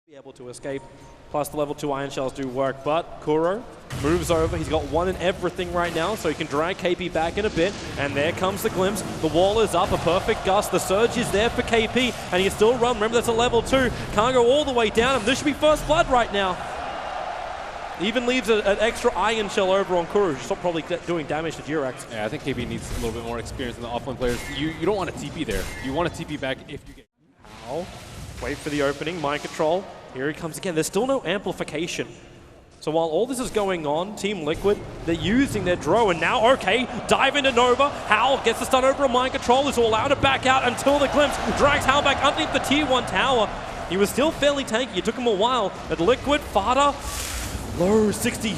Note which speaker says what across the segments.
Speaker 1: Be able to escape, plus the level 2 iron shells do work, but Kuro moves over. He's got one in everything right now, so he can drag KP back in a bit, and there comes the glimpse. The wall is up, a perfect gust. The surge is there for KP, and he can still run. Remember, that's a level 2. Can't go all the way down, and this should be first blood right now. Even leaves an extra iron shell over on Kuro, who's probably doing damage to JerAx.
Speaker 2: Yeah, I think KP needs a little bit more experience than the offlane players. You don't want to TP there. You want to TP back if you get...
Speaker 1: Ow. Wait for the opening, mind control. Here he comes again. There's still no amplification. So while all this is going on, Team Liquid, they're using their draw, and now, okay, dive into Nova. Hao gets the stun over a mind control, is allowed to back out until the glimpse drags Hao back underneath the tier 1 tower. He was still fairly tanky. It took him a while. But Liquid.FATA, low 60.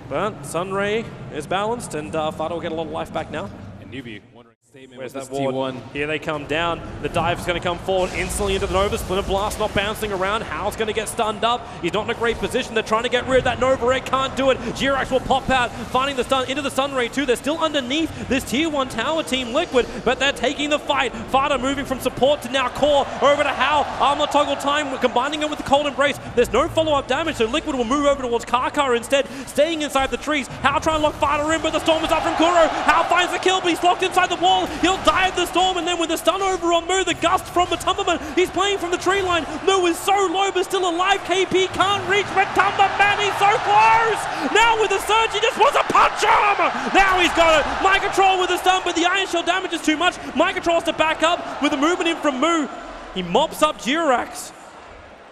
Speaker 1: But Sunray is balanced, and FATA will get a lot of life back now.
Speaker 2: And Newbee, wondering statement.
Speaker 1: Where's
Speaker 2: with
Speaker 1: that
Speaker 2: this
Speaker 1: ward?
Speaker 2: T1.
Speaker 1: Here they come down. The dive is going to come forward instantly into the Nova. Splinter Blast not bouncing around. Hao's going to get stunned up. He's not in a great position. They're trying to get rid of that Nova Ray. Can't do it. JerAx will pop out, finding the stun into the Sunray too. They're still underneath this tier 1 tower, Team Liquid, but they're taking the fight. FATA moving from support to now core over to Hao. Armor toggle time, combining it with the cold embrace. There's no follow-up damage, so Liquid will move over towards KuroKy instead, staying inside the trees. Hao trying to lock FATA in, but the storm is up from Kuro. Hao finds the kill, but he's locked inside the wall. He'll die at the storm, and then with the stun over on Mu, the gust from Matumberman, he's playing from the tree line. Mu is so low, but still alive. KP can't reach Matumberman, he's so close! Now with the surge, he just wants to punch him! Now he's got it! Mind control with the stun, but the iron shell damage is too much. Mind controls to back up with the movement in from Mu. He mops up JerAx.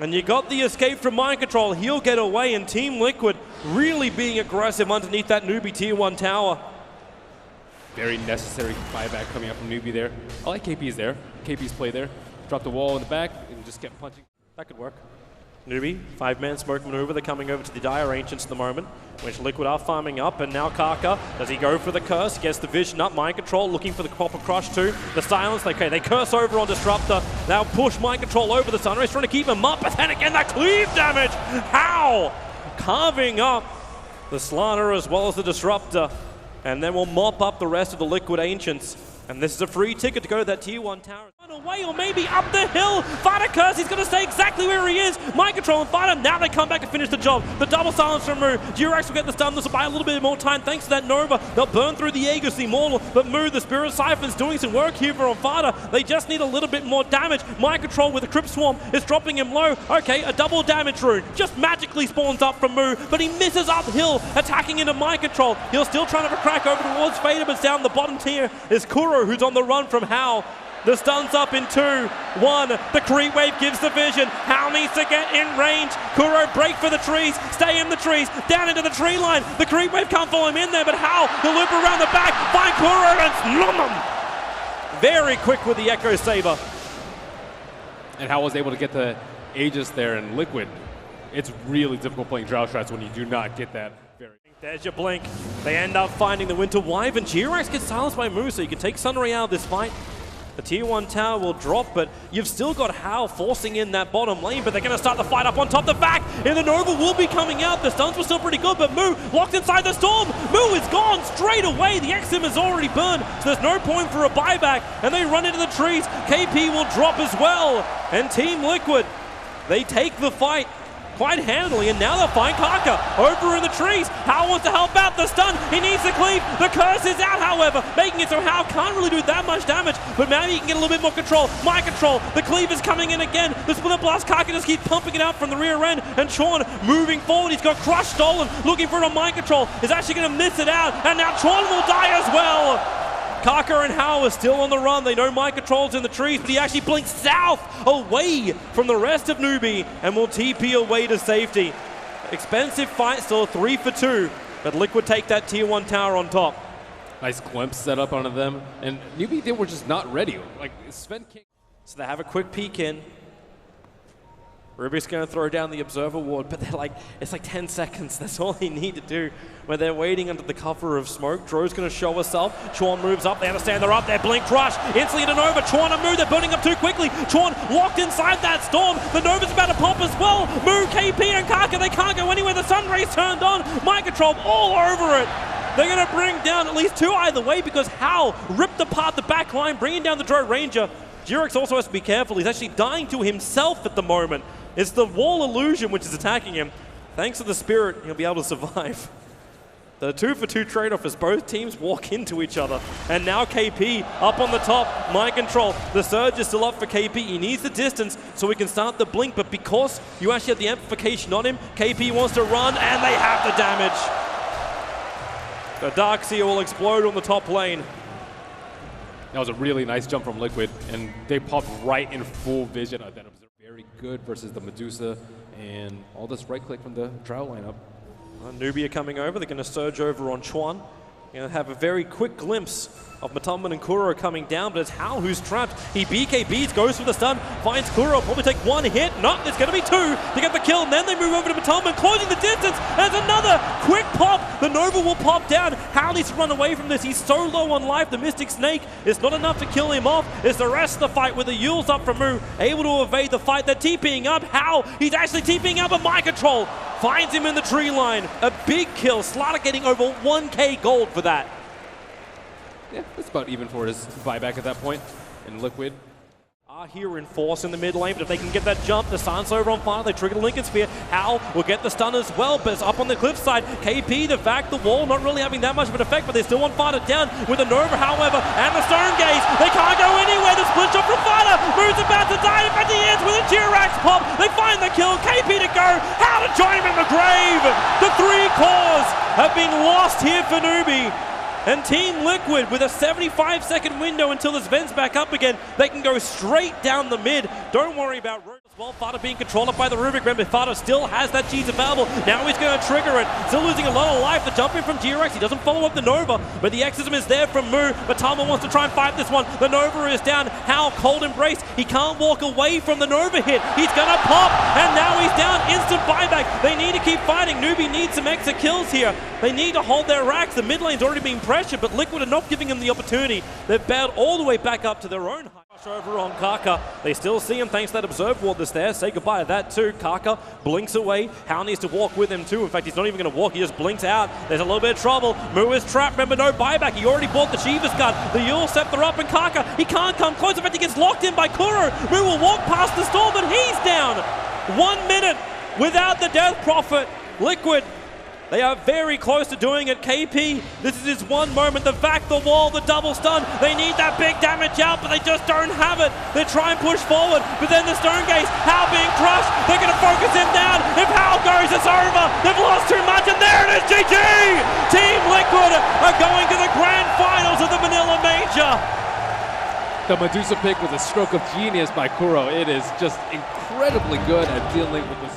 Speaker 1: And you got the escape from mind control. He'll get away, and Team Liquid really being aggressive underneath that Newbee tier 1 tower.
Speaker 2: Very necessary buyback coming up from Newbee there. I like KP's there. KP's play there. Drop the wall in the back and just kept punching.
Speaker 1: That could work. Newbee, 5-man smoke maneuver. They're coming over to the Dire Ancients at the moment, which Liquid are farming up, and now KuroKy, does he go for the curse? He gets the vision up, mind control, looking for the proper crush too. The silence, okay, they curse over on Disruptor. Now push mind control over the Sunray, trying to keep him up, but then again that cleave damage! How? Carving up the Slanner as well as the Disruptor. And then we'll mop up the rest of the Liquid Ancients. And this is a free ticket to go to that tier 1 tower. Away or maybe up the hill. FATA curse, he's going to stay exactly where he is. Mind control and FATA, now they come back to finish the job. The double silence from Mu. JerAx will get the stun. This will buy a little bit more time thanks to that Nova. They'll burn through the Aegis, the Immortal. But Mu, the Spirit Siphon's doing some work here for FATA. They just need a little bit more damage. Mind control with the Crypt Swarm is dropping him low. Okay, a double damage rune just magically spawns up from Mu, but he misses uphill, attacking into mind control. He'll still trying to crack over towards FATA, but down the bottom tier is Kuro, who's on the run from Hao. The stun's up in 2, 1. The creep wave gives the vision. Hao needs to get in range. Kuro break for the trees. Stay in the trees. Down into the tree line. The creep wave can't follow him in there, but Hao, he'll loop around the back. Find Kuro and slum him. Very quick with the Echo Saber.
Speaker 2: And Hao was able to get the Aegis there in Liquid. It's really difficult playing Drow Strats when you do not get that.
Speaker 1: There's your blink. They end up finding the Winter Wyvern. JerAx gets silenced by Mu, so you can take Sunray out of this fight. The tier 1 tower will drop, but you've still got Hao forcing in that bottom lane, but they're going to start the fight up on top. The back, and the Nova will be coming out. The stuns were still pretty good, but Mu locked inside the storm. Mu is gone straight away. The XM is already burned, so there's no point for a buyback, and they run into the trees. KP will drop as well, and Team Liquid, they take the fight quite handily, and now they'll find KuroKy over in the trees. Hao wants to help out the stun. He needs the cleave. The curse is out, however, making it so Hao can't really do that much damage, but maybe he can get a little bit more control. Mind control. The cleave is coming in again. The Splinter Blast, KuroKy just keeps pumping it out from the rear end, and Sean moving forward. He's got Crush stolen, looking for it on mind control. Is actually going to miss it out, and now Sean will die as well. KuroKy and Hao are still on the run. They know mind control's in the trees, but he actually blinks south away from the rest of Newbee and will TP away to safety. Expensive fight, still 3 for 2, but Liquid take that tier 1 tower on top.
Speaker 2: Nice glimpse set up onto them, and Newbee, they were just not ready. Like, Sven King.
Speaker 1: So they have a quick peek in. Rubik's going to throw down the Observer Ward, but they're like, it's like 10 seconds. That's all they need to do when they're waiting under the cover of smoke. Dro's going to show herself. Chuan moves up. They understand they're up there. Blink Crush. Instantly into Nova. Chuan and Mu, they're burning up too quickly. Chuan locked inside that storm. The Nova's about to pop as well. Mu, KP, and KuroKy, they can't go anywhere. The Sun Rays turned on. Mind control all over it. They're going to bring down at least 2 either way because Hao ripped apart the back line, bringing down the Dro Ranger. JerAx also has to be careful. He's actually dying to himself at the moment. It's the wall illusion which is attacking him. Thanks to the spirit, he'll be able to survive. The 2-for-2 trade-off as both teams walk into each other. And now KP up on the top, mind control. The surge is still up for KP. He needs the distance so he can start the blink, but because you actually have the amplification on him, KP wants to run, and they have the damage. The Darkseer will explode on the top lane.
Speaker 2: That was a really nice jump from Liquid, and they popped right in full vision. That was very good versus the Medusa, and all this right-click from the Drow lineup.
Speaker 1: Newbee are coming over. They're going to surge over on Chuan. Going to have a very quick glimpse of Matumban and Kuro coming down, but it's Hao who's trapped. He BKBs, goes for the stun, finds Kuro, probably take one hit. No, there's going to be two to get the kill, and then they move over to Matumban, closing the distance. There's another quick pop. The Nova will pop down. Hao needs to run away from this. He's so low on life. The Mystic Snake is not enough to kill him off. It's the rest of the fight with the Yules up from Mu, able to evade the fight. They're TPing up. Hao, he's actually TPing up, but mind control finds him in the tree line. A big kill. Slater getting over 1k gold for that.
Speaker 2: Yeah, it's about even for his buyback at that point. And Liquid
Speaker 1: are here in force in the mid lane, but if they can get that jump, the Sun's over on fire, they trigger the Lincoln Sphere. Hao will get the stun as well, but it's up on the cliff side. KP, the fact, the wall not really having that much of an effect, but they still want Fata down with the Nova, however, and the Stone Gaze. They can't go anywhere. The split shot from Fata. Moves about to die. In fact, he ends with a JerAx pop. They find the kill. KP to go. Hao to join him in the grave. The 3 cores have been lost here for Newbee. And Team Liquid, with a 75-second window until this vents back up again, they can go straight down the mid. Don't worry about Road as well. Fata being controlled up by the Rubik. Remember, Fata still has that cheese available. Now he's going to trigger it. Still losing a lot of life. The jump in from JerAx. He doesn't follow up the Nova, but the Exorcism is there from Mu. Matama wants to try and fight this one. The Nova is down. Hao, cold embrace. He can't walk away from the Nova hit. He's going to pop, and now he's down. Instant buyback. They need to keep fighting. Newbee needs some extra kills here. They need to hold their racks. The mid lane's already being pressured, but Liquid are not giving them the opportunity. They've bowed all the way back up to their own height. Over on Kaka. They still see him thanks to that Observe Ward that's there. Say goodbye to that too. Kaka blinks away. Hao needs to walk with him too. In fact, he's not even going to walk. He just blinks out. There's a little bit of trouble. Mu is trapped. Remember, no buyback. He already bought the Shiva's gun. The Yule Scepter up, and Kaka, he can't come close. In fact, he gets locked in by Kuro. Mu will walk past the storm, but he's down. 1 minute without the Death Prophet. Liquid, they are very close to doing it. KP, this is his one moment. The vac, the wall, the double stun. They need that big damage out, but they just don't have it. They try and push forward, but then the Stone Gaze, Hao being crushed. They're going to focus him down. If Hao goes, it's over. They've lost too much, and there it is, GG! Team Liquid are going to the grand finals of the Manila Major.
Speaker 2: The Medusa pick was a stroke of genius by Kuro. It is just incredibly good at dealing with the